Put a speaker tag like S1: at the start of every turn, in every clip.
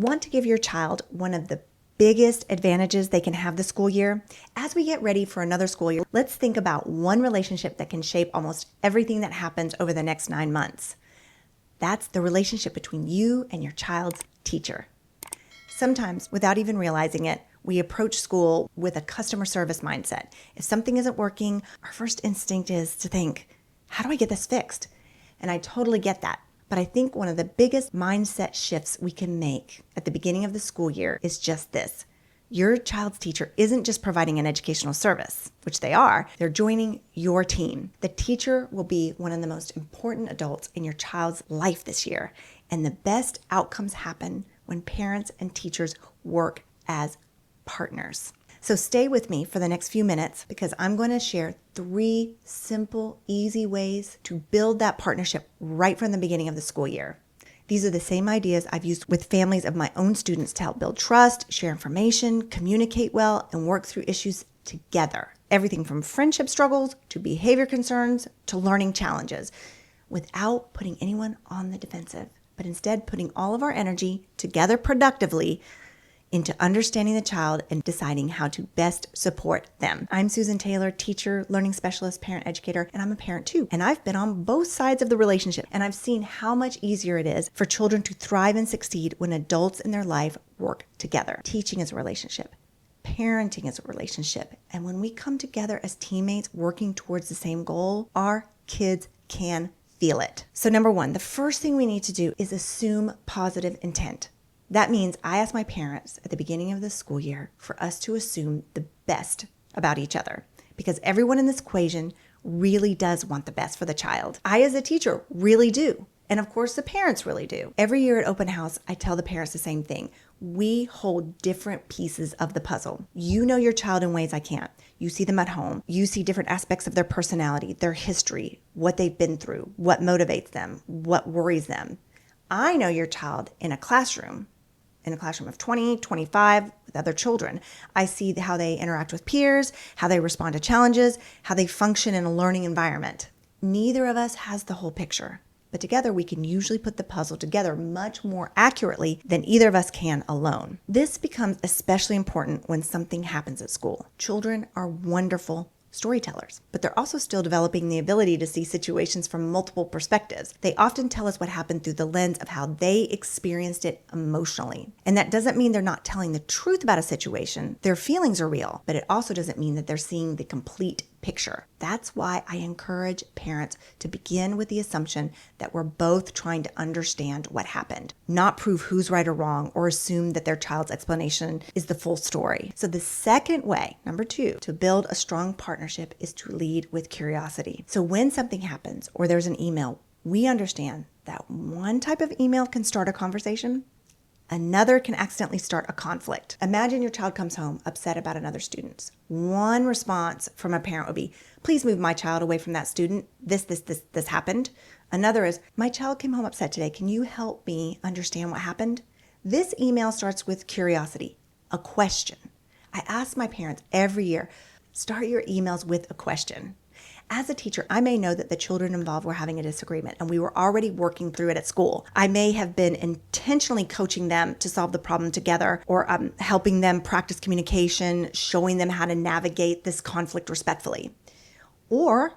S1: Want to give your child one of the biggest advantages they can have this school year? As we get ready for another school year, let's think about one relationship that can shape almost everything that happens over the next 9 months. That's the relationship between you and your child's teacher. Sometimes, without even realizing it, we approach school with a customer service mindset. If something isn't working, our first instinct is to think, how do I get this fixed? And I totally get that. But I think one of the biggest mindset shifts we can make at the beginning of the school year is just this. Your child's teacher isn't just providing an educational service, which they are. They're joining your team. The teacher will be one of the most important adults in your child's life this year. And the best outcomes happen when parents and teachers work as partners. So stay with me for the next few minutes because I'm going to share 3 simple, easy ways to build that partnership right from the beginning of the school year. These are the same ideas I've used with families of my own students to help build trust, share information, communicate well, and work through issues together. Everything from friendship struggles to behavior concerns to learning challenges, without putting anyone on the defensive, but instead putting all of our energy together productively into understanding the child and deciding how to best support them. I'm Susan Taylor, teacher, learning specialist, parent educator, and I'm a parent too. And I've been on both sides of the relationship, and I've seen how much easier it is for children to thrive and succeed when adults in their life work together. Teaching is a relationship. Parenting is a relationship. And when we come together as teammates working towards the same goal, our kids can feel it. So number 1, the first thing we need to do is assume positive intent. That means I ask my parents at the beginning of the school year for us to assume the best about each other because everyone in this equation really does want the best for the child. I, as a teacher, really do. And of course, the parents really do. Every year at open house, I tell the parents the same thing. We hold different pieces of the puzzle. You know your child in ways I can't. You see them at home. You see different aspects of their personality, their history, what they've been through, what motivates them, what worries them. I know your child in a classroom of 20, 25 with other children. I see how they interact with peers, how they respond to challenges, how they function in a learning environment. Neither of us has the whole picture, but together we can usually put the puzzle together much more accurately than either of us can alone. This becomes especially important when something happens at school. Children are wonderful storytellers, but they're also still developing the ability to see situations from multiple perspectives. They often tell us what happened through the lens of how they experienced it emotionally. And that doesn't mean they're not telling the truth about a situation. Their feelings are real, but it also doesn't mean that they're seeing the complete picture. That's why I encourage parents to begin with the assumption that we're both trying to understand what happened, not prove who's right or wrong or assume that their child's explanation is the full story. So the second way, number 2, to build a strong partnership is to lead with curiosity. So when something happens or there's an email, we understand that one type of email can start a conversation. Another can accidentally start a conflict. Imagine your child comes home upset about another student. One response from a parent would be, please move my child away from that student. This happened. Another is, my child came home upset today. Can you help me understand what happened? This email starts with curiosity, a question. I ask my parents every year, start your emails with a question. As a teacher, I may know that the children involved were having a disagreement and we were already working through it at school. I may have been intentionally coaching them to solve the problem together or helping them practice communication, showing them how to navigate this conflict respectfully. Or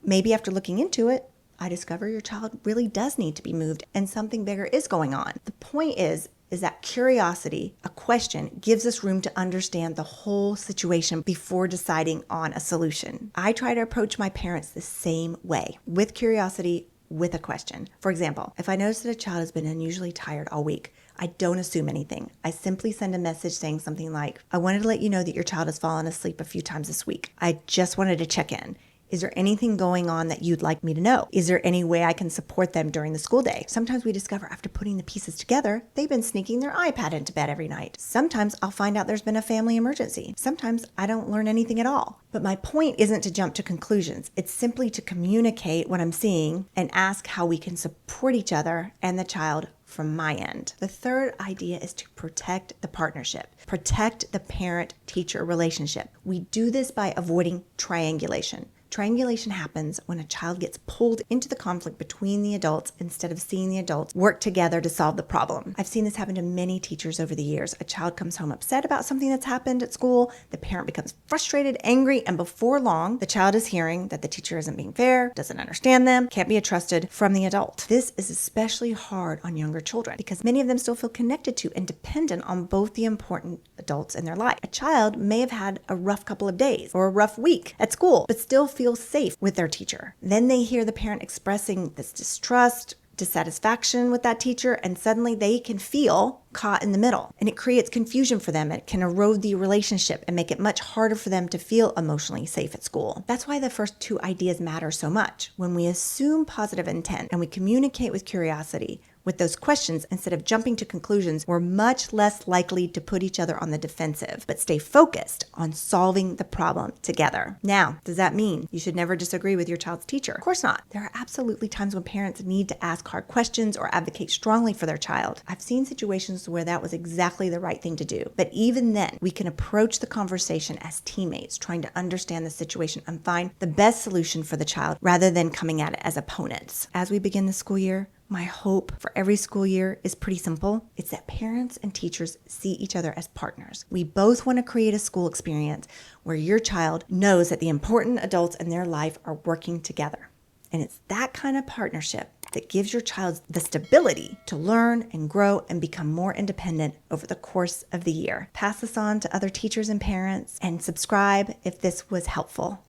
S1: maybe after looking into it, I discover your child really does need to be moved and something bigger is going on. The point is that curiosity, a question, gives us room to understand the whole situation before deciding on a solution. I try to approach my parents the same way, with curiosity, with a question. For example, if I notice that a child has been unusually tired all week, I don't assume anything. I simply send a message saying something like, I wanted to let you know that your child has fallen asleep a few times this week. I just wanted to check in. Is there anything going on that you'd like me to know? Is there any way I can support them during the school day? Sometimes we discover after putting the pieces together, they've been sneaking their iPad into bed every night. Sometimes I'll find out there's been a family emergency. Sometimes I don't learn anything at all. But my point isn't to jump to conclusions. It's simply to communicate what I'm seeing and ask how we can support each other and the child from my end. The third idea is to protect the partnership, protect the parent-teacher relationship. We do this by avoiding triangulation. Triangulation happens when a child gets pulled into the conflict between the adults instead of seeing the adults work together to solve the problem. I've seen this happen to many teachers over the years. A child comes home upset about something that's happened at school. The parent becomes frustrated, angry, and before long, the child is hearing that the teacher isn't being fair, doesn't understand them, can't be trusted from the adult. This is especially hard on younger children because many of them still feel connected to and dependent on both the important adults in their life. A child may have had a rough couple of days or a rough week at school, but still feel safe with their teacher. Then they hear the parent expressing this distrust, dissatisfaction with that teacher, and suddenly they can feel caught in the middle. And it creates confusion for them. It can erode the relationship and make it much harder for them to feel emotionally safe at school. That's why the first two ideas matter so much. When we assume positive intent and we communicate with curiosity, with those questions, instead of jumping to conclusions, we're much less likely to put each other on the defensive, but stay focused on solving the problem together. Now, does that mean you should never disagree with your child's teacher? Of course not. There are absolutely times when parents need to ask hard questions or advocate strongly for their child. I've seen situations where that was exactly the right thing to do. But even then, we can approach the conversation as teammates, trying to understand the situation and find the best solution for the child rather than coming at it as opponents. As we begin the school year, my hope for every school year is pretty simple. It's that parents and teachers see each other as partners. We both want to create a school experience where your child knows that the important adults in their life are working together. And it's that kind of partnership that gives your child the stability to learn and grow and become more independent over the course of the year. Pass this on to other teachers and parents and subscribe if this was helpful.